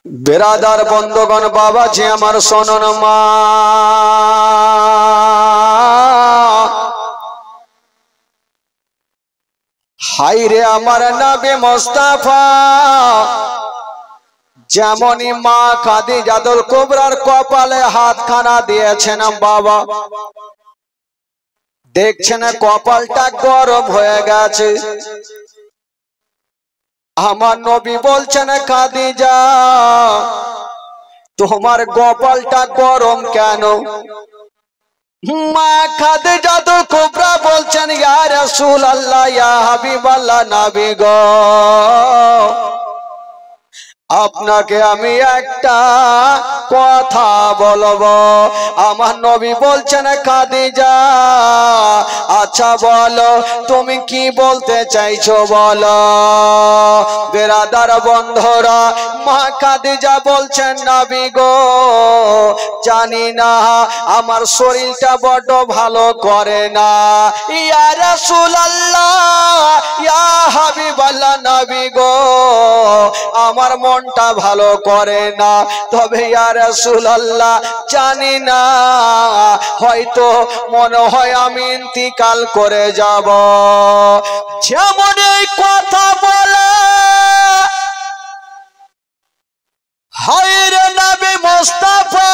बेरादार बंधुगण बाबा जी आमार शोनन मा हाय रे आमार नबी मुस्ताफा जेमनी मा खादिजातुल कुबरार कपाले हाथखाना दिएछेन बाबा देखछेन कपालटा गरम हये गेछे आमार नबी बोलछेन खादिजा तुम्हार कपालटा गरम केन मा खादिजातुल कुबरा बोलछेन या रसूल अल्लाह या हबीब अल्लाह नबी गो আপনাকে আমি একটা কথা বলবো আমার নবী বলছেন খাদিজা আচ্ছা বলো তুমি কি বলতে চাইছো বলো বেরাদার বন্ধুরা মা খাদিজা বলছেন নবী গো জানি না আমার শরীরটা বড় ভালো করে না ইয়া রাসূলুল্লাহ ইয়া হাবিবাল্লাহ নবী গো আমার মনটা ভালো করে না তবে ইয়া রাসূলুল্লাহ জানি না হয়তো মনে হয় আমি ইন্তিকাল করে যাব যেমন এই কথা বলে হায় রে নবী মুস্তাফা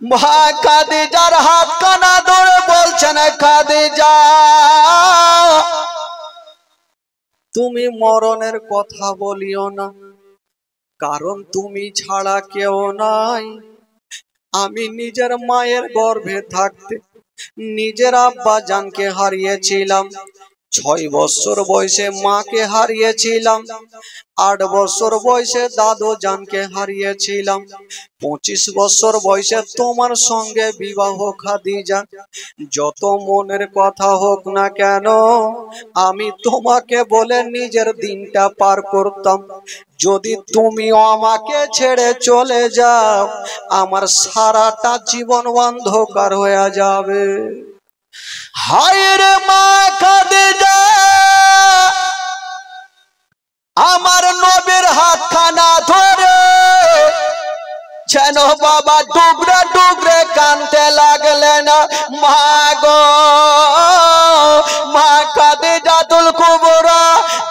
মা খাদিজার হাত কানা ধরে বলছেন খাদিজা তুমি মরণের কথা বলিও না কারণ তুমি ছাড়া কেউ নাই আমি নিজের মায়ের গর্ভে থাকতে নিজের আব্বা জানকে হারিয়েছিলাম 6 বছর বয়সে মাকে হারিয়েছিলাম 8 বছর বয়সে দাদু জানকে হারিয়েছিলাম 25 বছর বয়সে তোমার সঙ্গে বিবাহ খাদিজা যত মনের কথা হোক না কেন আমি তোমাকে বলে নিজের দিনটা পার করতাম যদি তুমি আমাকে ছেড়ে চলে যাও আমার সারাটা জীবন অন্ধকার হয়ে যাবে হায় রে মা খাদিজা আমার নবীর হাতখানা ধরে যেন বাবা ডুবরে ডুবরে কাঁদতে লাগলেন মা গো মা খাদিজাতুল কুবরা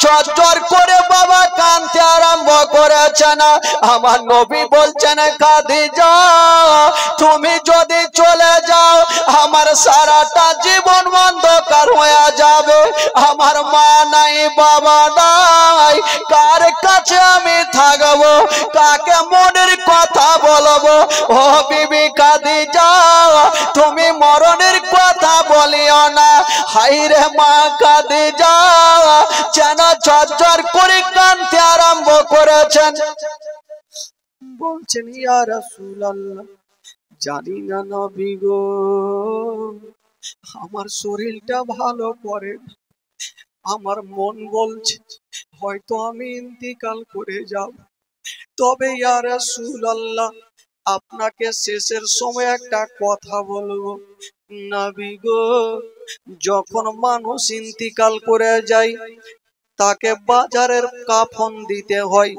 চটচর করে বাবা কাঁদতে আরম্ভ করেছেন আমার নবী বলছেন খাদিজা তুমি যদি চলে যাও আমার সারাটা জীবন অন্ধকার হয়ে যাবে আমার মা নাই বাবা নাই কার কাছে আমি থাকবো কাকে মনের কথা বলবো ও বিবি খাদিজা তুমি মরণের কথা বলিও না হায় রে মা খাদিজা যেন ঝরঝর করে কাঁদতে আরম্ভ করেছেন বলছেন ইয়া রাসূলুল্লাহ জানি না নবী গো আমার শরীরটা ভালো করে আমার মন বলছে হয়তো আমি ইন্তিকাল করে যাব তবে ইয়া রাসূলুল্লাহ আপনাকে শেষের সময় একটা কথা বলবো নবী গো যখন মানুষ ইন্তিকাল করে যায় তাকে বাজারের কাফন দিতে হয়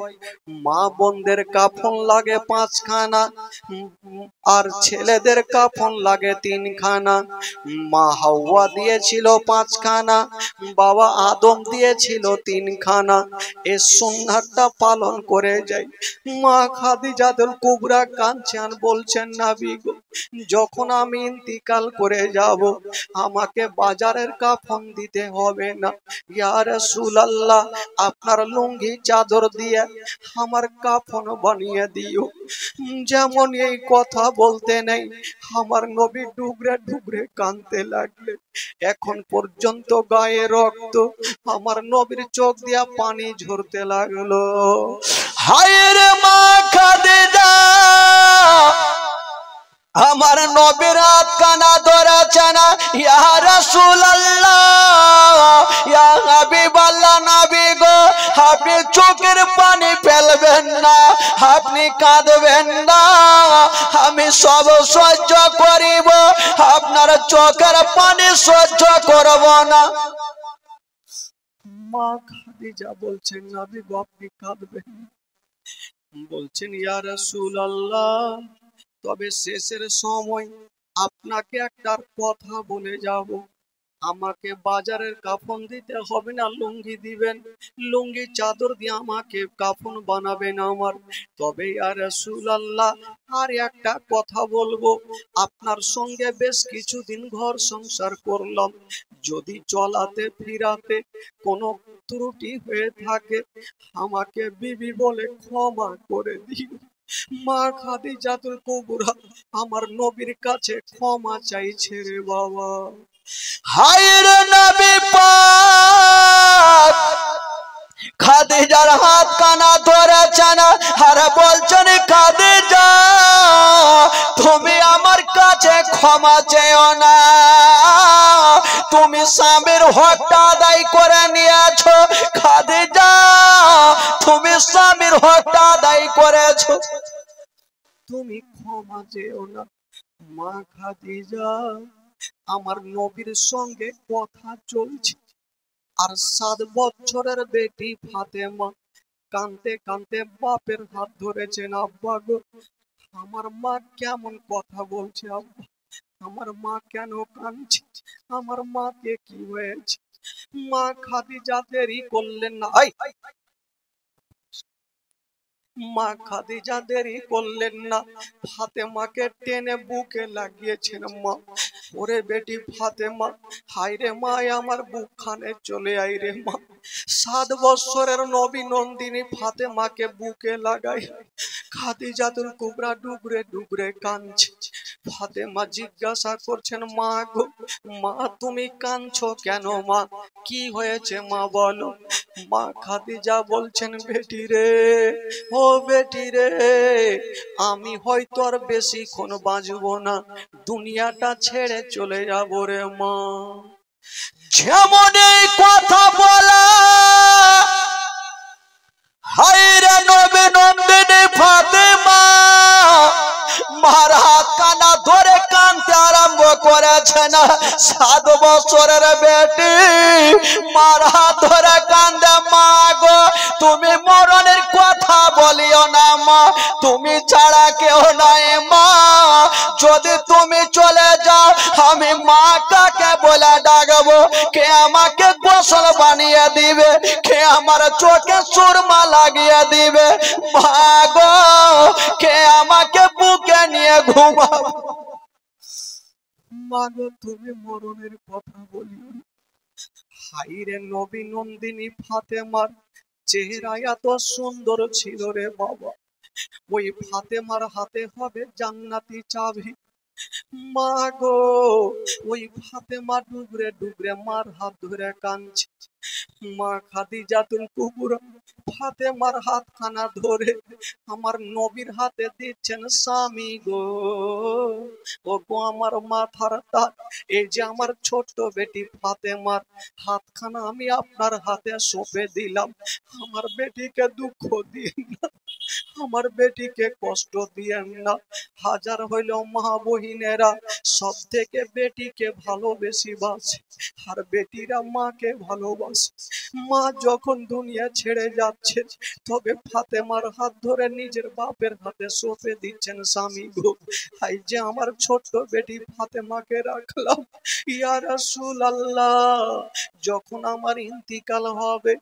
মা বোনদের কাফন লাগে 5 খানা আর ছেলেদের কাফন লাগে 3 খানা মা হাওয়া দিয়েছিল 5 খানা বাবা আদম দিয়েছিল 3 খানা এই সুন্নাতটা পালন করে যায় মা খাদিজাতুল কুবরা কাঁদছেন বলছেন নবী গো যখন আমি ইন্তিকাল করে যাব আমাকে বাজারের কাফন দিতে হবে না ইয়া রাসূলুল্লাহ আপনার লুঙ্গি চাদর দিয়ে আমার কাফন বানিয়ে দিও যেমন এই কথা বলতে নেই আমার নবী ডুবরে ডুবরে কাঁদতে লাগলেন এখন পর্যন্ত গায়ে রক্ত আমার নবীর চোখ দিয়ে পানি ঝরতে লাগলো হায় রে মা খাদিজা আমার নবীর হাত কানা ধরেছেন ইয়া রাসূলুল্লাহ ইয়া হাবিবাল্লাহ নবী গো আপনি চোখের পানি ফেলবেন না আপনি কাঁদবেন না আমি সব সহ্য করিব আপনার চোখের পানি সহ্য করব না মা খাদিজা বলছেন নবী গো আপনি কাঁদবেন বলছেন ইয়া রাসূলুল্লাহ, তবে শেষের সময় আপনাকে একটা কথা বলে যাব। আমাকে বাজারের কাফন দিতে হবে না, লুঙ্গি দিবেন, লুঙ্গি চাদর দিয়ে আমাকে কাফন বানাবেন আমার। তবে ইয়া রাসূলুল্লাহ, আর একটা কথা বলবো, আপনার সঙ্গে বেশ কিছুদিন ঘর সংসার করলাম, যদি চলাতে ফিরাতে কোনো ত্রুটি হয়ে থাকে আমাকে বিবি বলে ক্ষমা করে দিন। মা খাদিজাতুল কুবরা আমার নবীর কাছে ক্ষমা চাইছে রে বাবা। হায়রে নবী পাক খাদিজার হাত কানা ধরেছেন আর বলছেন খাদিজা তুমি আমার কাছে ক্ষমা চেও না, তুমি স্বামীর হকটা আদায় করে নিয়েছো খাদিজা, তুমি স্বামীর হকটা আদায় করেছো, তুমি ক্ষমা চেও না। মা খাদিজা আমার নবীর সঙ্গে কথা চলছে, আর 7 বছরের বেটি ফাতেমা কাঁদতে কাঁদতে বাপের হাত ধরেছেন। আব্বা গো, আমার মা কেমন কথা বলছে আব্বা, আমার মা কেন কাঁদছে, আমার মাকে কি হয়েছে? মা খাদিজা দেরি করলেন না, মা খাদিজা দেরি করলেন না, ফাতেমাকে টেনে বুকে লাগিয়েছেন। মা, ওরে বেটি ফাতেমা, হায় রে মা, আমার বুকখানে চলে আই রে মা। 7 বছরের নবী নন্দিনী ফাতেমাকে বুকে লাগাই খাদিজাতুল কুবরা ডুবরে ডুবরে কাঁদছে। ফাতেমা জিজ্ঞাসা করছেন, মা গো, মা তুমি কাঁদছো কেন মা, কি হয়েছে মা বলো? মা খাদিজা বলছেন, বেটি রে, ও বেটি রে, আমি হয়তো আর বেশিক্ষণ বাঁচবো না, দুনিয়াটা ছেড়ে চলে যাবো রে মা। যেমন এই কথা বলা হায়রে নবী নন্দিনী ফাতেমা মার হাত কানা ধরে কাঁদতে আরম্ভ করেছেন। 7 বছরের বেটি মার হাত ধরে কান্দে, মা গো তুমি মরণের কথা বলিও না মা, তুমি ছাড়া কেউ নাই মা, যদি তুমি চলে যাও আমি মা কাকে বলে ডাকবো, কে আমাকে গোসল বানিয়ে দিবে, কে আমার চোখে সুরমা লাগিয়ে দিবে, মা গো কে আমাকে বুকে নিয়ে ঘুমাবে। মা গো তুমি মরণের কথা বলিও না। হাইরে নবী নন্দিনী ফাতেমার চেহারা এত সুন্দর ছিল রে বাবা, ওই ফাতেমার হাতে হবে জান্নাতি চাবি। মা গো, ওই ফাতেমা ডুবরে ডুবরে মার হাত ধরে কাঁদছে। মা খাদিজাতুল কুবরা ফাতেমার হাতখানা ধরে আমার নবীর হাতে দিচ্ছেন, স্বামী গো, ও গো আমার মাথার তাজ, এই যে আমার ছোট্ট বেটি ফাতেমার হাতখানা আমি আপনার হাতে সঁপে দিলাম, আমার বেটিকে দুঃখ দিন না, আমার বেটিকে কষ্ট দিয়েন না। হাজার হইল মা বহিনেরা সব থেকে বেটিকে ভালোবেসে বাসে, আর বেটিরা মাকে ভালোবাসে। মা যখন দুনিয়া ছেড়ে যাচ্ছে তবে ফাতেমার হাত ধরে নিজের বাপের হাতে সঁপে দিচ্ছেন, স্বামী গো, এই যে আমার ছোট্ট বেটি ফাতেমাকে রাখলাম, ইয়া রাসূলুল্লাহ, যখন আমার ইন্তিকাল হবে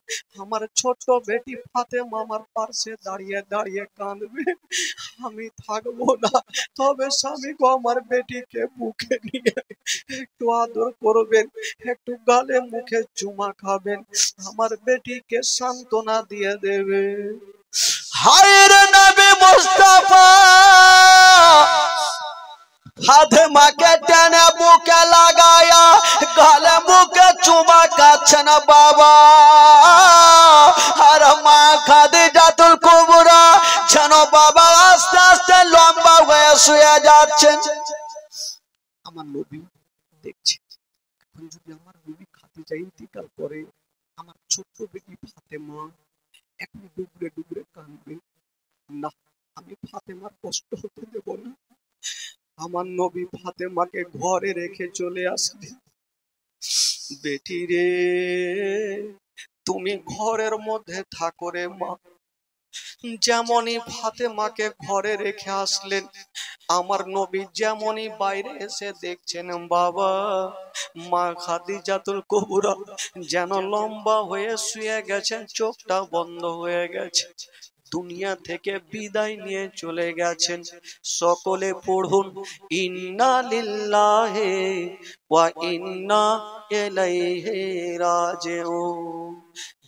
আমার ছোট্ট বেটি ফাতেমা আমার পাশে দাঁড়িয়ে দাঁড়িয়ে কাঁদবে, আমি থাকবো না, তবে স্বামী গো আমার বেটিকে বুকে নিয়ে একটু আদর করবেন, একটু গালে মুখে চুমা খাবেন, আমার বেটিকে সান্ত্বনা দিয়ে দেবে। হায়রে নবী মুস্তাফা ফাতেমাকে টেনে বুকে লাগায়া গালে মুখে চুমা খাচ্ছেন বাবা, আর মা খাদিজাতুল কুবরা যেন বাবা আস্তে আস্তে লম্বা হয়ে শুয়ে যাচ্ছেন। আমার নবী দেখছে, এখন যদি আমার নবী খাদিজা ইন্তিকাল করে, আমার ছোট্ট বেটি ফাতেমা এখন ডুবরে ডুবরে কাঁদবে না, আমি ফাতেমার কষ্ট হতে দেব না। আমার নবী ফাতেমাকে ঘরে রেখে চলে আসবে। বেটি রে, তুমি ঘরের মধ্যে থাকো রে মা, যেমনই ফাতেমাকে ঘরে রেখে আসলেন, আমার নবী যেমনই বাইরে এসে দেখছেন বাবা মা খাদিজাতুল কুবরা যেন লম্বা হয়ে শুয়ে গেছেন, চোখটা বন্ধ হয়ে গেছে, দুনিয়া থেকে বিদায় নিয়ে চলে গেছেন। সকলে পড়ুন ইন্না লিল্লাহি ওয়া ইন্না ইলাইহি রাজিউন।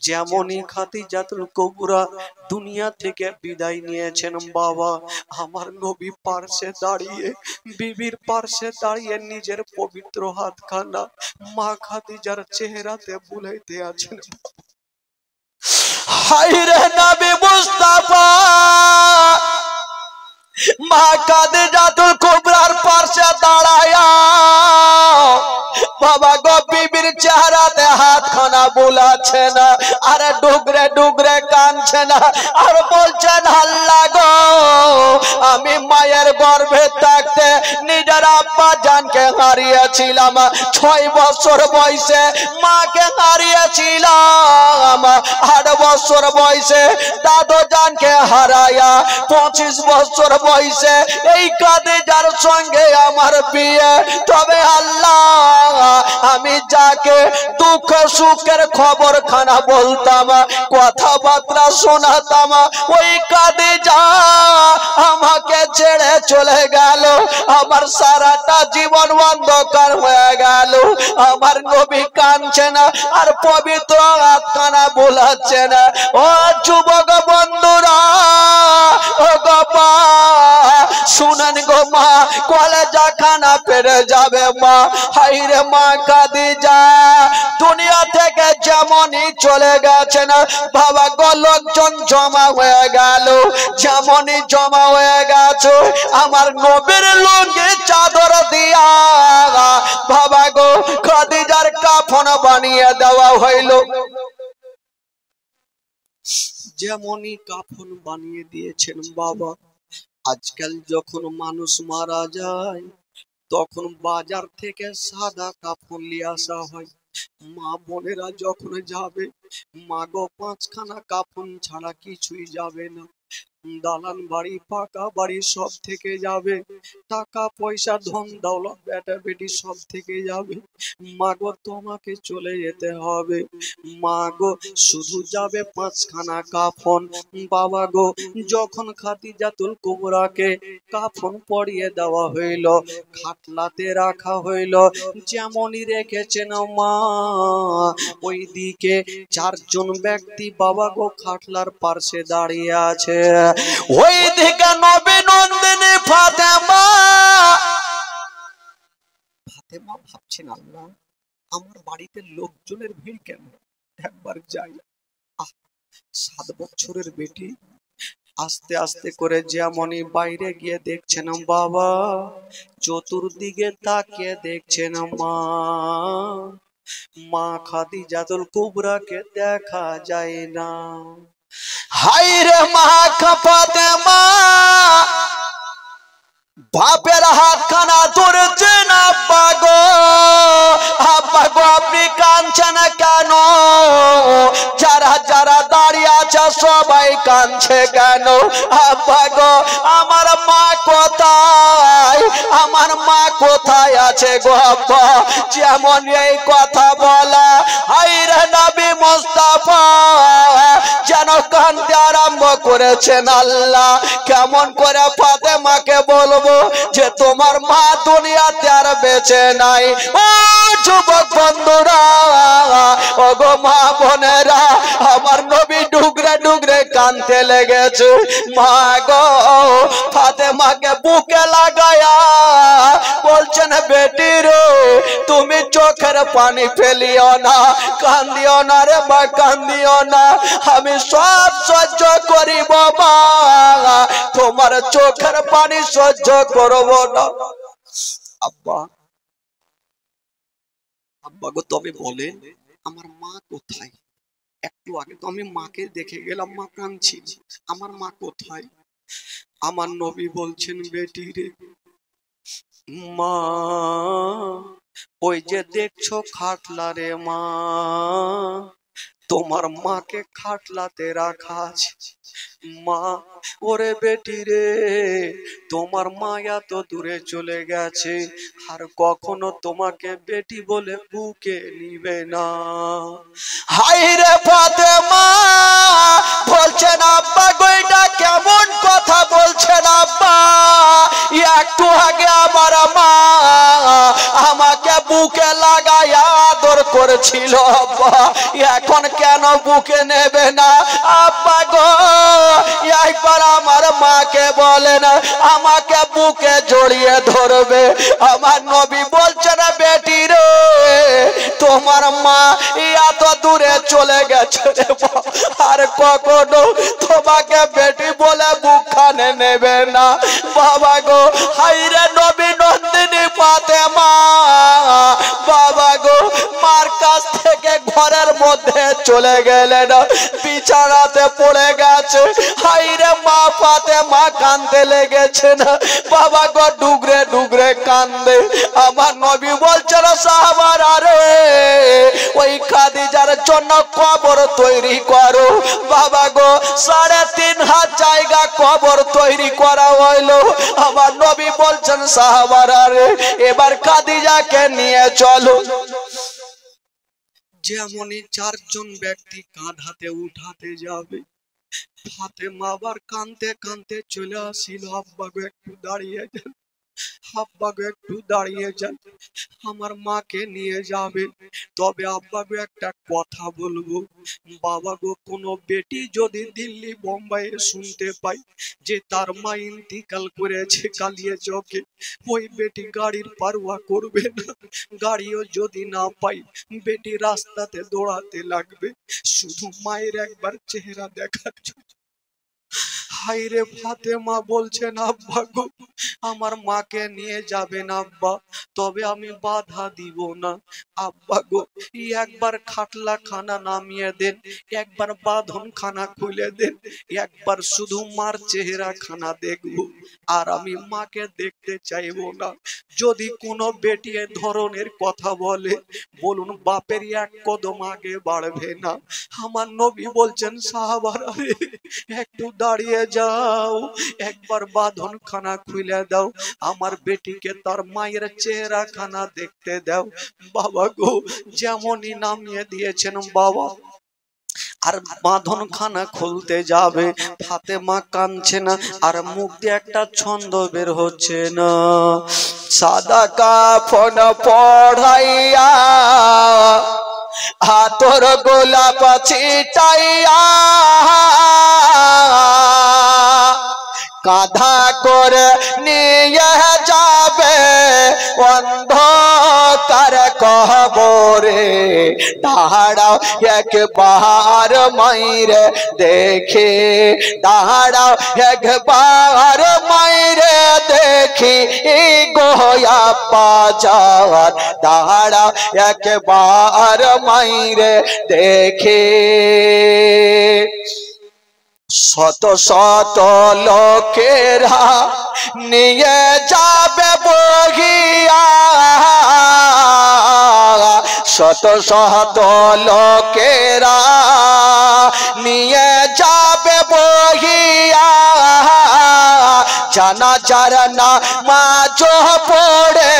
যেমনই খাদিজাতুল কুবরা দুনিয়া থেকে বিদায় নিয়েছেন বাবা, আমার নবী পার্শ্বে দাঁড়িয়ে, বিবির পার্শ্বে দাঁড়িয়ে নিজের পবিত্র হাতখানা মা খাদিজার চেহারাতে বুলাইতে আছেন। হায়রে নবী মুস্তাফা মা খাদিজাতুল কুবরার পাশে দাঁড়ায়া বাবা গো বিবির চেহারাতে হাতখানা বুলাচ্ছে না, আরে ডুগরে ডুগরে কাঁদছে না, আর বলছেন আল্লাহ গো আমি মায়ের গর্ভে থাকতে নিজের আব্বা জানকে হারিয়েছিলাম, 6 বছর বয়সে মাকে হারিয়েছিলাম, 8 বছর বয়সে দাদু জানকে হারায়া 25 বছর বয়সে এই খাদিজার সঙ্গে আমার বিয়ে। তবে আল্লাহ আমি যাকে দুঃখ সুখের খবর খানা বলতাম, কথাবার্তা শোনাতাম, ওই খাদিজা আমাকে ছেড়ে চলে গেল, আমার সারাটা জীবন অন্ধকার হয়ে গেল। আমার নবী কাঁদছে না আর পবিত্র আত্মানা বোলাচ্ছে না। ও যুবক বন্ধুরা, ও গো শুনেন গো মা, কলেজা খানা পেরে যাবে মা। হাইরে মা খাদিজা দুনিয়া থেকে যেমনই চলে গেছেন বাবা গো, লোকজন জমা হয়ে গেল, যেমনই জমা হয়ে গেছে আমার নবীর লুঙ্গি চাদর দিয়া বাবা গো খাদিজার কাফন বানিয়ে দেওয়া হইল। যেমনই কাফন বানিয়ে দিয়েছেন বাবা, আজকাল যখন মানুষ মারা যায় তখন বাজার থেকে সাদা কাফন নিয়ে আসা হয়। মা বোনেরা যখন যাবে, মা গো 5খানা কাফন ছাড়া কিছুই যাবে না। দালান বাড়ি পাকা বাড়ি সব থেকে যাবে, টাকা পয়সা ধন দৌলত বেটা বেটি সব থেকে যাবে। মা গো তোমাকে চলে যেতে হবে, মা গো শুধু যাবে 5খানা কাফন। বাবা গো যখন খাদিজাতুল কুবরাকে কাফন পরিয়ে দেওয়া হইল, খাটলাতে রাখা হইল, যেমনই রেখেছেন মা ওইদিকে 4 জন ব্যক্তি বাবা গো খাটলার পার্শ্বে দাঁড়িয়ে আছে। ওই দিকে নবী নন্দিনী ফাতেমা ফাতেমা ভাবছেন আল্লাহ আমার বাড়িতে লোকজনের ভিড় কেন, একবার যাই। 7 বছরের বেটি আস্তে আস্তে করে যেমনই বাইরে গিয়ে দেখছেন বাবা, চতুর্দিকে তাকিয়ে দেখছেন মা খাদিজাতুল কুবরাকে দেখা যায় না। হায়রে মা ফাতেমা বাপের হাতখানা ধরেছেন, আব্বা গো আপনি কাঁদছেন কেন? যারা যারা দাঁড়িয়ে আছে সবাই কাঁদছে কেন? আব্বা গো আমার মা কোথায়, আমার মা কোথায় আছে গো আব্বা? যেমন এই কথা বলা হায়রে নবী মুস্তাফা যেন কাঁদতে আরম্ভ করেছেন। আল্লাহ কেমন করে ফাতেমাকে বলবো যে তোমার মা দুনিয়াতে আর বেঁচে নাই? ও যুবক বন্ধুরা, ও গো মা বোনেরা, আমার নবী ডুগরে ডুগরে কাঁদতে লেগেছে। মা গো ফাতেমাকে বুকে লাগায়া বলছেন বেটি রে তুমি চোখের পানি ফেলিও না, কান্দিও না রে মা, কান্দিও না, আমি সব সহ্য করিব মা, তোমার চোখের পানি সহ্য করব না। আব্বা আব্বা গো তবে বলেন আমার মা কোথায়? একটু আগে তো আমি মাকে দেখে গেলাম, মা কাঁদছি, আমার মা কোথায়? আমার নবী বলছেন বেটি রে মা ওই যে দেখছো খাটলা রে মা, তোমার মাকে খাটলাতে রাখা আছে। মা, ওরে বেটি রে, তোমার মা এত দূরে চলে গেছে, আর কখনো তোমাকে বেটি বলে বুকে নিবে না। হাই রে ফাতেমা বলছেন আব্বা গইটা কেমন কথা বলছেন আব্বা? একটু আগে আমার মা আমাকে বুকে লাগাইয়া আদর করেছিল আব্বা, এখন কেন বুকে নেবে না? আব্বা গো একবার আমার মাকে বলেন আমাকে বুকে জড়িয়ে ধরবে। আমার নবী বলছেন বেটি রে, তোমার মা এত দূরে চলে গেছে আর কখনো তোমাকে বেটি বলে বুকখানে নেবে না। বাবা গো, হাইরে নবী নন্দিনী ফাতেমা, বাবা গো মার কাছ থেকে ঘরের মধ্যে চলে গেলেন, বিছানাতে পড়ে গেছে। হাইরে মা ফাতেমা কাঁদতে লেগেছে না, বাবা গো ডুগরে ডুগরে কান্দে। আমার নবী বলছেন সাহাবারা রে, ওই খাদিজার জন্য কবর তৈরি করো। বাবা গো 3.5 হাত জায়গা কবর তৈরি করা হইলো। আমার নবী বলছেন সাহাবারা রে, এবার খাদিজাকে নিয়ে চলো। যেমনই 4 জন ব্যক্তি কাঁধাতে উঠাতে যাবে, ফাতেমা আবার কাঁদতে কাঁদতে চলে আসিল। আব্বা গো একটু দাঁড়িয়ে যান, আব্বা গো একটু দাঁড়িয়ে যান, আমার মাকে নিয়ে যাবে। তবে আব্বা গো একটা কথা বলবো, বাবা গো কোনো বেটি যদি দিল্লি বোম্বাইয়ে শুনতে পাই যে তার মা ইন্তিকাল করেছে কালিয়ে চকে, ওই বেটি গাড়ির পারোয়া করবে না। গাড়িও যদি না পাই, বেটি রাস্তাতে দৌড়াতে লাগবে শুধু মায়ের একবার চেহারা দেখার জন্য। হাইরে ফাতেমা বলছেন আব্বা গো আমার মাকে নিয়ে যাবেন আব্বা, তবে আমি বাধা দিব না। আব্বা গো একবার খাটলা খানা নামিয়ে দেন, একবার বাঁধন খানা খুলে দেন, একবার শুধু মার চেহারা খানা দেখবো, আর আমি মাকে দেখতে চাইবো না। যদি কোনো বেটি এ ধরনের কথা বলে, বলুন বাপের 1 কদম আগে বাড়বে না। আমার নবী বলছেন সাহাবারা রে, একটু দাঁড়িয়ে যাও, একবার বাঁধন খানা খুলে দাও, আমার বেটিকে তার মায়ের চেহারা খানা দেখতে দাও। বাবা গো যেমনই নামিয়ে দিয়েছেন বাবা, আর বাঁধন খানা খুলতে যাবে, ফাতেমা কাঁদছে না, আর মুখ দিয়ে একটা ছন্দ বের হচ্ছে না। সাদা কাফন পড়াইয়া হাতর গোলাপ ছিটাইয়া কাঁধা করে নিয়ে যাবে অন্ধকার কবরে। দাঁড়াও একবার মাইরে দেখে, দাঁড়াও একবার মাইরে দেখি গোয়া বাজার, দাঁড়াও একবার মাইরে দেখে। শত শত লোকেরা নিয়ে যাবে বহিয়া, শত শত লোকেরা নিয়ে যাবে বহিয়া। জানাজার নামাজ পড়ে,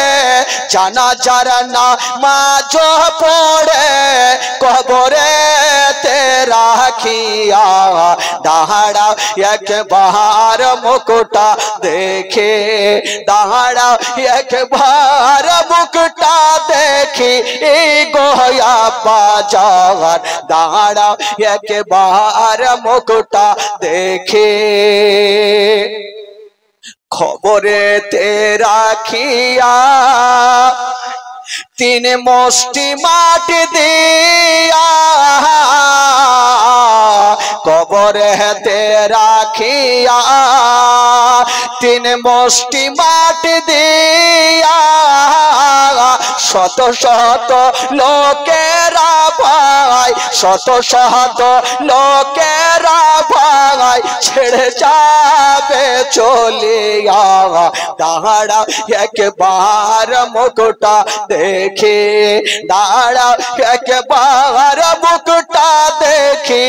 জানাজার নামাজ পড়ে কবরে তে রাখিয়া। দাঁড়াও একবার মুকুটা দেখে, দাঁড়াও একবার মুকুটা দেখি গোয়া বাজার, দাঁড়াও একবার মুকুটা দেখে। খবরে তে রাখিয়া 3 মুষ্টি মাটি দিয়া, কবরে তে রাখিয়া তিন মুষ্টি মাটি দিয়া শত শত লোকেরা ভাই, শত শত লোকেরা ভাই ছেড়ে যাবে চলিয়া। দাঁড়া একবার মুখটা দেখে, দাঁড়া একবার মুখটা দেখি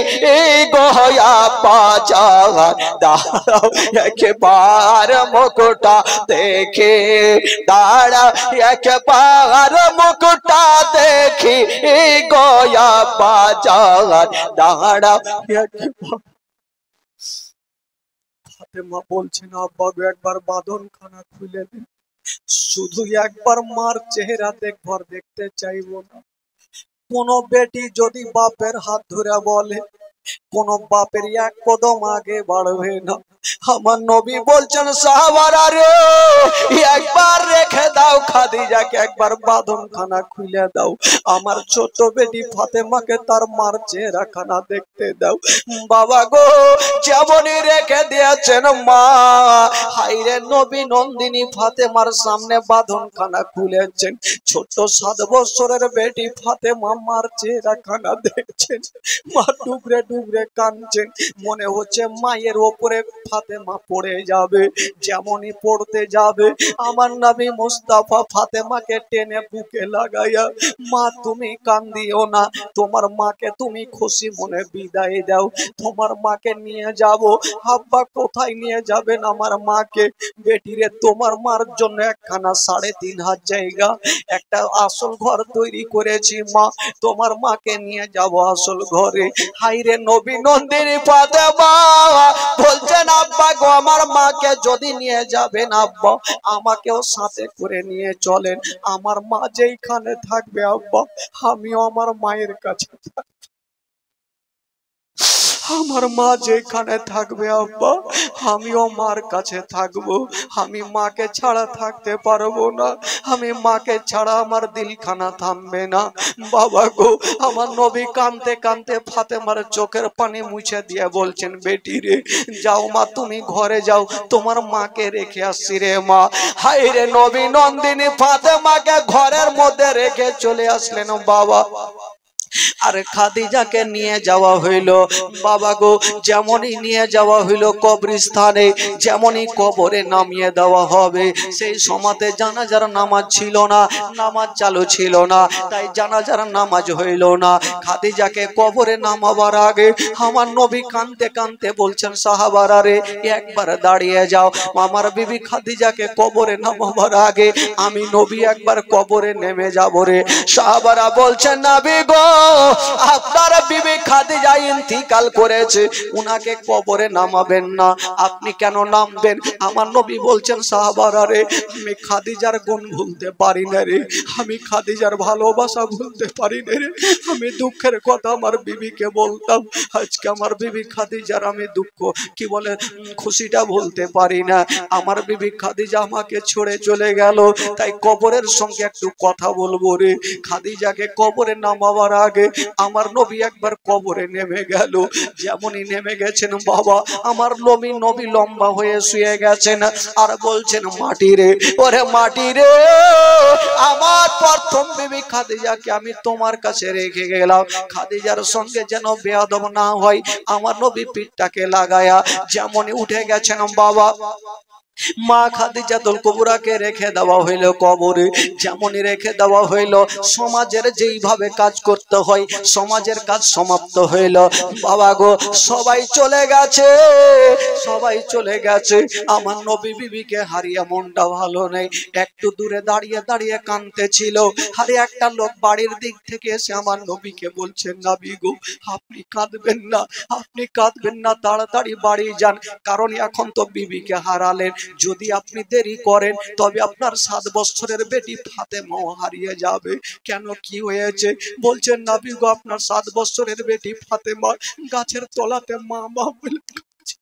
গয়া বাজার। দাঁড়াও একবার মুখটা দেখে, দাঁড়া একবার মুখটা দেখি গয়া বাজার। দাঁড়াও একবার। ফাতেমা বলছেন আব্বা গো একবার বাঁধন খানা খুলে দিন, শুধু একবার মার চেহারা দেখবার দেখতে চাইবো না। কোন বেটি যদি বাপের হাত ধরে বলে, কোন বাপের এক কদম আগে বাড়বে না। আমার নবী বলছেন সাহাবারা রে একবার রেখে দাও খাদিজাকে, একবার বাঁধন খানা খুলে দাও, আমার ছোট বেটি ফাতেমাকে তার মার চেহারা খানা দেখতে দাও। বাবা গো যেমনই রেখে দিয়েছেন মা, হাইরে নবী নন্দিনী ফাতেমার সামনে বাঁধন খানা খুলেছেন। ছোট 7 বছরের বেটি ফাতেমা মার চেহারা খানা দেখছেন, মা ডুবরে ডুবরে কাঁদছেন। মনে হচ্ছে মায়ের ওপরে ফাতেমা পড়ে যাবে। যেমনই পড়তে যাবে আমার নবী মুস্তাফা ফাতেমাকে টেনে বুকে লাগাইয়া, মা তুমি কান্দিও না, তোমার মাকে তুমি খুশি মনে বিদায় দাও, তোমার মাকে নিয়ে যাব। আব্বা কোথায় নিয়ে যাবেন আমার মাকে? বেটিরে তোমার মার জন্য একখানা 3.5 হাত জায়গা একটা আসল ঘর তৈরি করেছি মা, তোমার মাকে নিয়ে যাব আসল ঘরে। হাইরে নবী নন্দিনী ফাতেমা বলছেন আব্বা গো আমার মাকে যদি নিয়ে যাবেন আব্বা আমাকেও সাথে করে নিয়ে চলেন, আমার মা যেইখানে থাকবে আব্বা আমিও আমার মায়ের কাছে থাকবো। আমার মা যেখানে থাকবে আব্বা আমিও মার কাছে থাকবো। আমি মাকে ছাড়া থাকতে পারবো না, আমি মাকে ছাড়া আমার দিলখানা থামবে না। বাবা গো আমার নবী কাঁদতে কাঁদতে ফাতেমার চোখের পানি মুছে দিয়ে বলছেন বেটি রে যাও মা তুমি ঘরে যাও, তোমার মাকে রেখে আসছি রে মা। হায় রে নবী নন্দিনী ফাতেমাকে ঘরের মধ্যে রেখে চলে আসলেন বাবা। আর খাদিজাকে নিয়ে যাওয়া হইল বাবা গো, যেমনই নিয়ে যাওয়া হইল কবরস্থানে, যেমনই কবরে নামিয়ে দেওয়া হবে, সেই সময়তে জানাজার নামাজ ছিল না, নামাজ চালু ছিল না, তাই জানাজার নামাজ হইল না। খাদিজাকে কবরে নামাবার আগে আমার নবী কাঁদতে কাঁদতে বলছেন সাহাবারা রে একবার দাঁড়িয়ে যাও, আমার বিবি খাদিজাকে কবরে নামাবার আগে আমি নবী একবার কবরে নেমে যাব রে। সাহাবারা বলছেন নবী গো আপনার বিবি খাদিজা ইন্তিকাল করেছে, উনাকে কবরে নামাবেন না, আপনি কেন নামবেন? আমার নবী বলছেন সাহাবারা রে আমি খাদিজার গুণ ভুলতে পারি না রে, আমি খাদিজার ভালোবাসা ভুলতে পারি না রে, আমি দুঃখের কথা আমার বিবিকে বলতাম, আজকে আমার বিবি খাদিজার আমি দুঃখ কি বলে খুশিটা ভুলতে পারি না। আমার বিবি খাদিজা আমাকে ছেড়ে চলে গেল, তাই কবরের সঙ্গে একটু কথা বলবো রে। খাদিজাকে কবরে নামাবার আগে আমার নবী একবার কবরে নেমে গেল, যেমনই নেমে গেছেন বাবা আমার নবী লম্বা হয়ে শুয়ে গেছেন আর বলছেন মাটি রে ওরে মাটি রে আমার প্রথম বিবি খাদিজাকে আমি তোমার কাছে রেখে গেলাম, খাদিজার সঙ্গে যেন বেয়াদব না হয়। আমার নবী পিঠটাকে লাগায়া যেমনই উঠে গেছেন বাবা, মা খাদিজাতুল কুবরাকে রেখে দেওয়া হইল কবরে। যেমনই রেখে দেওয়া হইল সমাজের যেইভাবে কাজ করতে হয় সমাজের কাজ সমাপ্ত হইল বাবা গো, সবাই চলে গেছে, সবাই চলে গেছে। আমার নবী বিবিকে হারিয়ে মনটা ভালো নেই, একটু দূরে দাঁড়িয়ে দাঁড়িয়ে কাঁদতেছিল। আরে একটা লোক বাড়ির দিক থেকে এসে আমার নবীকে বলছেন নবী গো আপনি কাঁদবেন না, আপনি কাঁদবেন না, তাড়াতাড়ি বাড়ি যান, কারণ এখন তো বিবিকে হারালেন, যদি আপনি দেরি করেন তবে আপনার 7 বছরের বেটি ফাতেমাও হারিয়ে যাবে। কেন কি হয়েছে? বলছেন নবী গো আপনার 7 বছরের বেটি ফাতেমা গাছের তলাতে মা মা বলে কাঁদছে,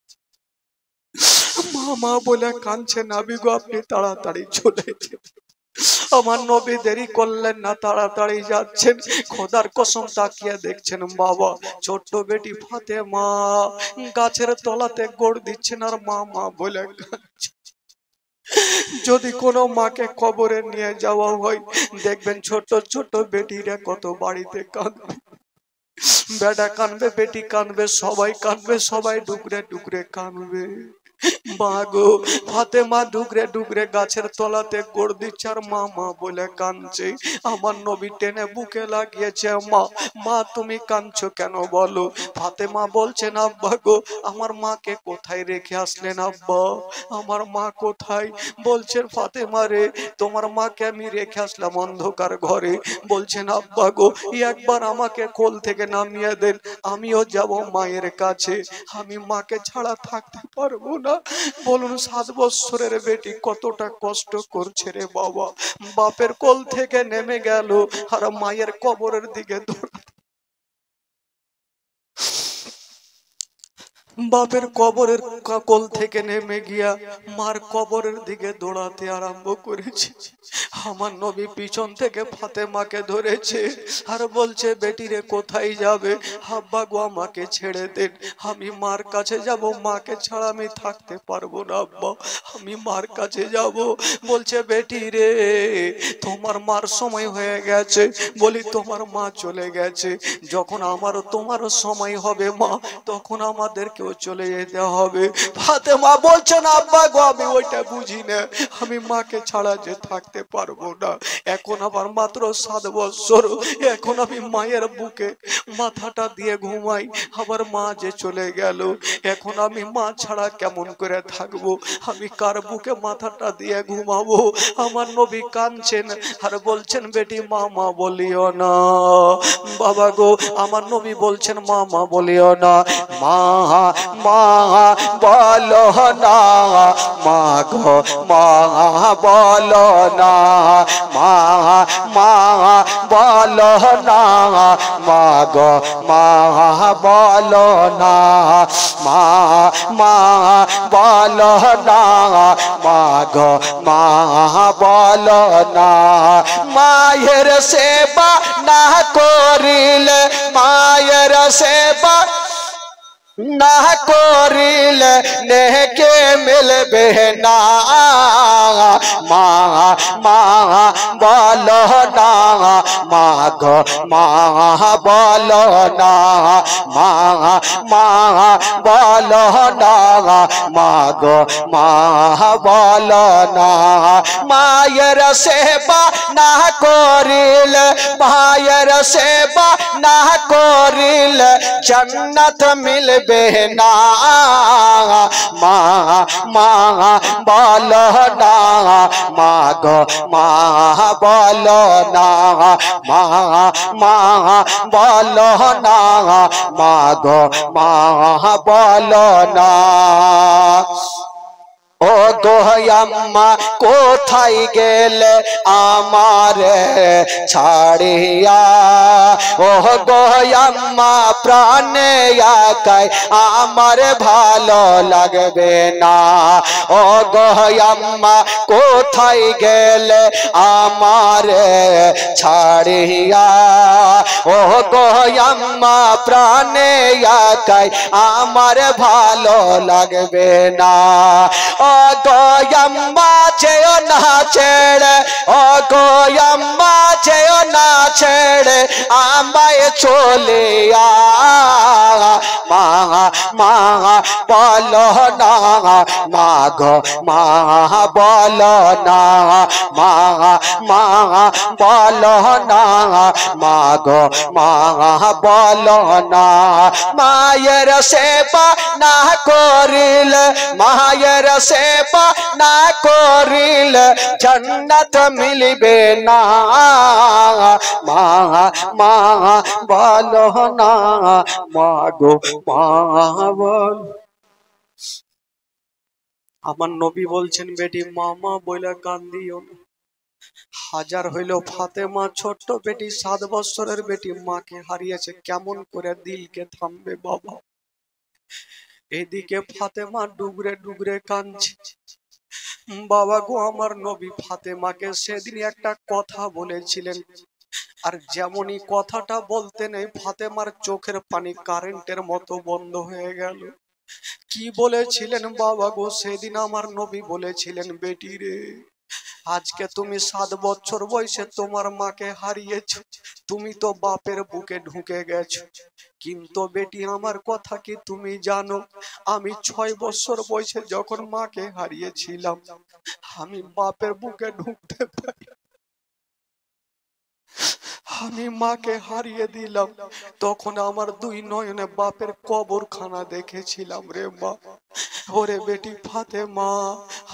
মা মা বলে কাঁদছে, নবী গো আপনি তাড়াতাড়ি চলে যান। আমার নবী দেরি করলেন না, তাড়াতাড়ি যাচ্ছেন। খোদার কসম তাকিয়ে দেখছেন বাবা ছোট্ট বেটি ফাতেমা গাছের তলাতে গোড় দিচ্ছেন আর মা মা বলে কাঁদছে। যদি কোনো মাকে কবরে নিয়ে যাওয়া হয়, দেখবেন ছোট ছোট বেটিরা কত বাড়িতে কাঁদবে, বেটা কাঁদবে, বেটি কাঁদবে, সবাই কাঁদবে, সবাই ডুকরে ডুকরে কাঁদবে। মা গো, ফাতেমা ডুকরে ডুকরে গাছের তলাতে গোড় দিচ্ছে আর মা মা বলে কাঁদছে। আমার নবী টেনে বুকে লাগিয়েছে। মা, মা তুমি কাঁদছো কেন বলো? ফাতেমা বলছেন, আব্বা গো, আমার মাকে কোথায় রেখে আসলেন আব্বা? আমার মা কোথায়? বলছেন, ফাতেমা রে, তোমার মাকে আমি রেখে আসলাম অন্ধকার ঘরে। বলছেন, আব্বা গো, একবার আমাকে কোল থেকে নামিয়ে দেন, আমিও যাব মায়ের কাছে, আমি মাকে ছাড়া থাকতে পারবো না। বলুন 7 বছরের বেটি কতটা কষ্ট করছে রে বাবা। বাপের কোল থেকে নেমে গেল আর মায়ের কবরের দিকে বাপের কবরের কোল থেকে নেমে গিয়া মার কবরের দিকে দৌড়াতে আরম্ভ করেছে। আমার নবী পিছন থেকে ফাতেমাকে ধরেছে আর বলছে, বেটি রে কোথায় যাবে? আব্বা গো আমাকে ছেড়ে দেন, আমি মার কাছে যাব, মাকে ছাড়া আমি থাকতে পারবো না আব্বা, আমি মার কাছে যাব। বলছে, বেটি রে তোমার মার সময় হয়ে গেছে। বলি, তোমার মা চলে গেছে, যখন আমারও তোমারও সময় হবে মা, তখন আমাদেরকেও চলে যেতে হবে। ফাতেমা বলছেন, আব্বা গো আমি ওইটা বুঝি না, আমি মাকে ছাড়া যে থাকতে পারবো না। এখন আমার মাত্র 7 বছর, এখন আমি মায়ের বুকে মাথাটা দিয়ে ঘুমাই, আবার মা যে চলে গেল, এখন আমি মা ছাড়া কেমন করে থাকবো? আমি কার বুকে মাথাটা দিয়ে ঘুমাবো? আমার নবী কাঁদছেন আর বলছেন, বেটি মা মা বলিও না। বাবা গো, আমার নবী বলছেন, মা মা বলিও না, মা মা বলো না, মা গো মা বলো না, মা মা বলো না, মা গো মা বলো না, মা মা বলো না, মা গো মা বলো না। মায়ের সেবা না করিলে, মায়ের সেবা না করিলে নেকে মিলবে না। মা মা বলো না, মা গো মা বলো না, মা মা বলো না, মা গো মা বলো না। মায়ের সেবা না করিলে, মায়ের সেবা না করিলে জন্নত মিলবে না। মা মা বলো না, মা গো মা বলো না, মা মা বলো না, মা গো মা বলো না। ও গো আম্মা কোথায় গেলে আমারে ছাড়িয়া? ও গো আম্মা প্রাণে একাই আমার ভালো লাগবে না। ও গো আম্মা কোথায় গেলে আমারে ছাড়িয়া? ও গো আম্মা প্রাণে একাই আমার ভালো লাগবে না। ও গো আম্মা যেও না ছেড়ে, ও গো আম্মা যেও না ছেড়ে আমায় চলে আ। মা মা বলো না, মা গো মা বলো না, মা মা বলো না, মা গো মা বলো না। মায়ের সেবা না করিলে, মায়ের সেবা না করিলে জন্নত মিলবে না। মা মা বলো না, মা গো মা বল। আমার নবী বলছেন, বেটি মামা বইলা কান্দিও না। হাজার হইল ফাতেমা ছোট্ট বেটি, 7 বছরের বেটি, মাকে হারিয়েছে, কেমন করে দিলকে থামবে বাবা? এদিকে ফাতেমা ডুগরে ডুগরে কাঁদছে। বাবা গো, আমার নবী ফাতেমাকে সেদিন একটা কথা বলেছিলেন, আর যেমনই কথাটা বলতেন এই ফাতেমার চোখের পানি কারেন্টের মতো বন্ধ হয়ে গেল। কি বলেছিলেন বাবা গো? সেদিন আমার নবী বলেছিলেন, বেটি রে আজকে তুমি 7 বছর বয়সে তোমার মাকে হারিয়েছো, তুমি তো বাপের বুকে ঢুকে গেছো। কিন্তু বেটি আমার কথা কি তুমি জানো, আমি 6 বছর বয়সে যখন মাকে হারিয়েছিলাম, আমি বাপের বুকে ঢুকতে পারি, আমি মাকে হারিয়ে দিলাম, তখন আমার 2 নয়নে বাপের কবরখানা দেখেছিলাম রে মা। ওরে বেটি ফাতেমা,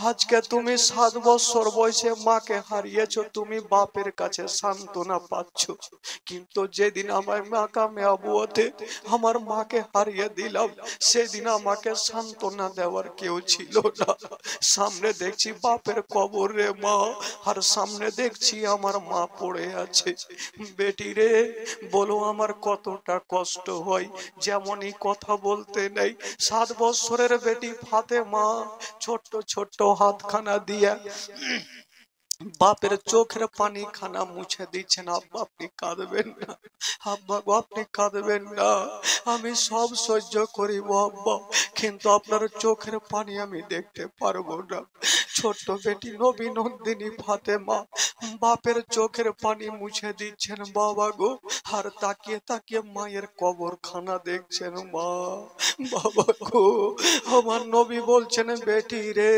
আজকে তুমি 7 বছর বয়সে মাকে হারিয়েছো, তুমি বাপের কাছে সান্ত্বনা পাচ্ছ। কিন্তু যেদিন আমার মাকামে আবুতে আমার মাকে হারিয়ে দিলাম, সেদিন আমাকে সান্ত্বনা দেওয়ার কেউ ছিল না। সামনে দেখছি বাপের কবর রে মা, আর সামনে দেখছি আমার মা পড়ে আছে। বেটি রে, বলো আমার কতটা কষ্ট হয়, যেমনই কথা বলতে নেই। 7 বছরের বেটি ফাতেমা ছোট্ট ছোট্ট হাতখানা দিয়া বাপের চোখের পানি খানা মুছে দিচ্ছেন। আব্বা আপনি কাঁদবেন না, আব্বা গো আপনি কাঁদবেন না, আমি সব সহ্য করিব আব্বা, কিন্তু আপনার চোখের পানি আমি দেখতে পারবো না। ছোট্ট বেটি নবী নন্দিনী ফাতেমা বাপের চোখের পানি মুছে দিচ্ছেন বাবা গো, আর তাকিয়ে তাকিয়ে মায়ের কবরখানা দেখছেন মা। বাবা গো, আমার নবী বলছেন বেটি রে,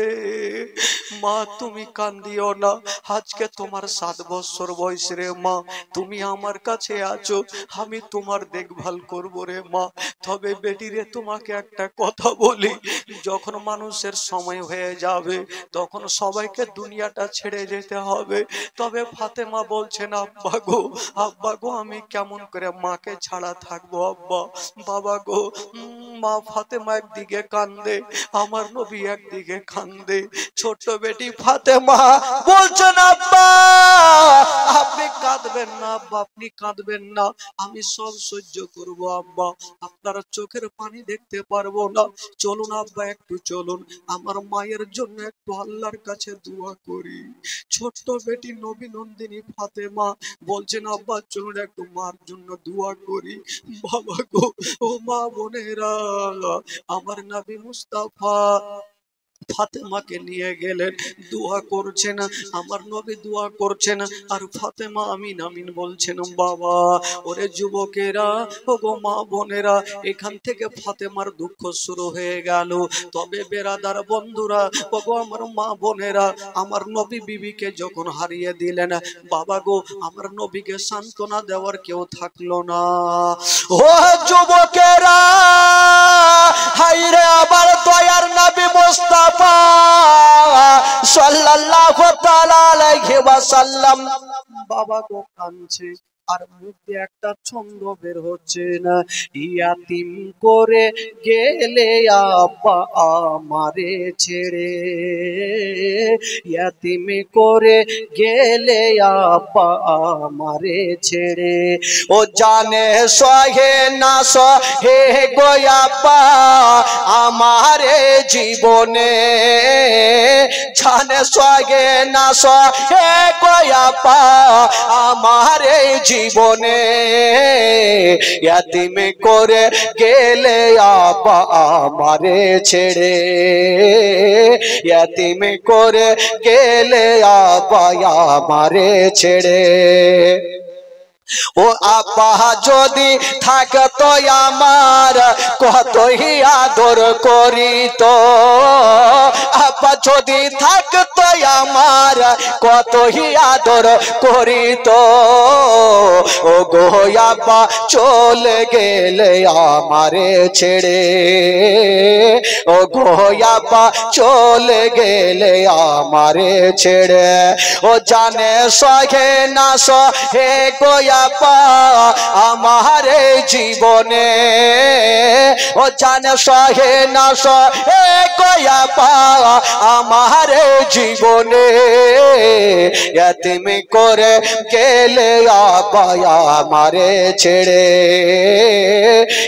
মা তুমি কান্দিও না, আজকে তোমার 7 বছর বয়স রে মা, তুমি আমার কাছে আছো, আমি তোমার দেখভাল করব রে মা। তবে বেটি রে, তোমাকে একটা কথা বলি, যখন মানুষের সময় হয়ে যাবে তখন সবাইকে দুনিয়াটা ছেড়ে যেতে হবে। তবে ফাতেমা বলছেন আব্বা গো আমি কেমন করে মাকে ছাড়া থাকবো আব্বা। বাবা গো, মা ফাতেমা একদিকে কান্দে, আমার নবী একদিকে কান্দে। ছোট বেটি ফাতেমা বলছেন আব্বা আপনি কাঁদবেন না আব্বা, আপনি কাঁদবেন না, আমি সব সহ্য করব আব্বা, আপনার চোখের পানি দেখতে পারবো না, চলুন আব্বা একটু চলুন, আমার মায়ের জন্য একটু আল্লাহর কাছে দোয়া করি। ছোট্ট বেটি নবী নন্দিনী ফাতেমা বলছেন আব্বা চলুন একটু মার জন্য দোয়া করি। বাবা গো, ও মা বোনেরা, আমার নবী মুস্তাফা ফাতেমাকে নিয়ে গেলেন, দোয়া করছেন, আমার নবী দোয়া করছেন, আর ফাতেমা আমিন আমিন বলছেন। বাবা ওরে যুবকেরা, ও গো মা বোনেরা, এখান থেকে ফাতেমার দুঃখ শুরু হয়ে গেল। তবে বেরাদার বন্ধুরা, ও গো আমার মা বোনেরা, আমার নবী বিবিকে যখন হারিয়ে দিলেন, বাবা গো আমার নবীকে সান্ত্বনা দেওয়ার কেউ থাকলো না। ও যুবকেরা, হাইরে আবার দয়ার নবী মুস্তাফা সাল্লাল্লাহু তাআলা আলাইহি ওয়াসাল্লাম বাবা গো কাঁদছে, আর মুখে একটা ছন্দ বের হচ্ছে না। ইয়াতিম করে গেলে আব্বা আমারে ছেড়ে, ইয়াতিম করে গেলে আব্বা আমারে ছেড়ে, ও জানে সহে না সহে গো আব্বা আমারে জীবনে, জানে সহে না সহে গো আব্বা আমারে জীবনে, ইয়াতিম করে গেলে আব্বা আমারে ছেড়ে, ইয়াতিম করে গেলে আব্বা আমারে ছেড়ে। ও আব্বা যদি থাকতো আমার কতই আদর করিত, আব্বা যদি থাকতো আমার কতই আদর করিত, ও গো আব্বা চলে গেলে আমারে ছেড়ে, ও গো আব্বা চলে গেলে আমারে ছেড়ে, ও জানে সহে না সহে গো আব্বা আমারে জীবনে, ও জানে সহে না সহে গো আব্বা আমারে জীবনে, ইয়াতিম করে গেলে আব্বা আমারে ছেড়ে,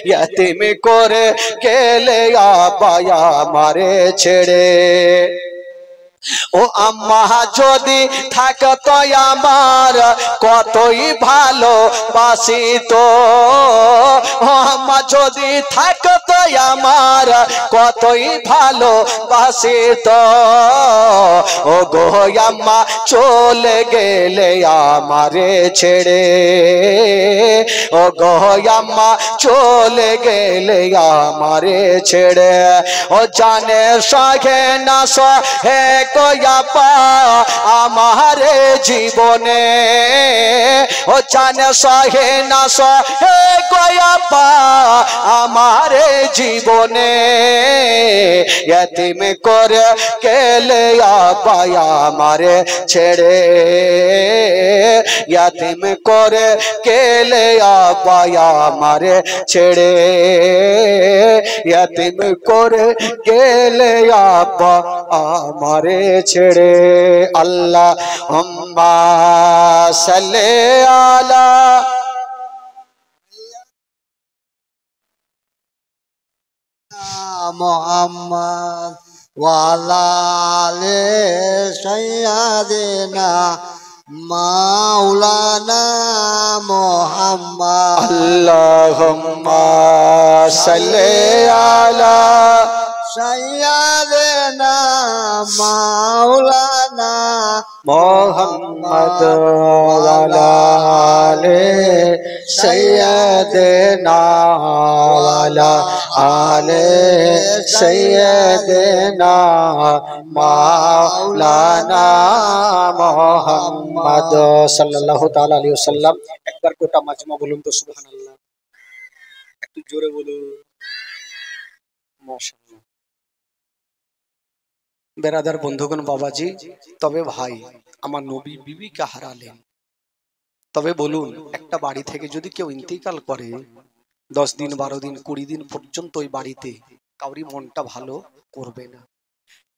ইয়াতিম করে গেলে আব্বা আমারে ছেড়ে। ও আম্মা যদি থাকতো আমার কতই ভালো বাসিত, ও আম্মা যদি থাকতো আমার কতই ভালো বাসিত। ও গো আম্মা চলে গেলে আমারে ছেড়ে, ও গো আম্মা চলে গেলে আমারে ছেড়ে। ও জানে সহে না সহে গোয়াপা আমারে জীবনে, ও জানে সহে না সহে গোয়াপা আমারে জীবনে। यतीम করে গেলে আপা আমারে ছেড়ে, यतीम করে গেলে আপা আমারে ছেড়ে, यतीम করে গেলে আপা আমারে ছেড়ে। আল্লাহুম্মা সাল্লি আলা মুহাম্মদ ওয়া আলা আলি সাইয়্যিদিনা মাওলানা মুহাম্মদ। আল্লাহুম্মা সাল্লি আলা সাইয়্যিদিনা মাওলানা মুহাম্মদ ওয়া আলা আলি সাইয়্যিদিনা ওয়া আলা আলি সাইয়্যিদিনা মাওলানা মুহাম্মদ সাল্লাল্লাহু তাআলা আলাইহি ওয়াসাল্লাম। একবার গোটা মাজমা বলুন তো সুবহানাল্লাহ, একটু জোরে বলুন মাশাআল্লাহ। বেরাদার বন্ধুগণ বাবাজি, তবে ভাই আমার নবী বিবিকে হারালেন, তবে বলুন একটা বাড়ি থেকে যদি কেউ ইন্তিকাল করে 10 দিন 12 দিন 20 দিন পর্যন্ত ওই বাড়িতে কাউরি মনটা ভালো করবে না।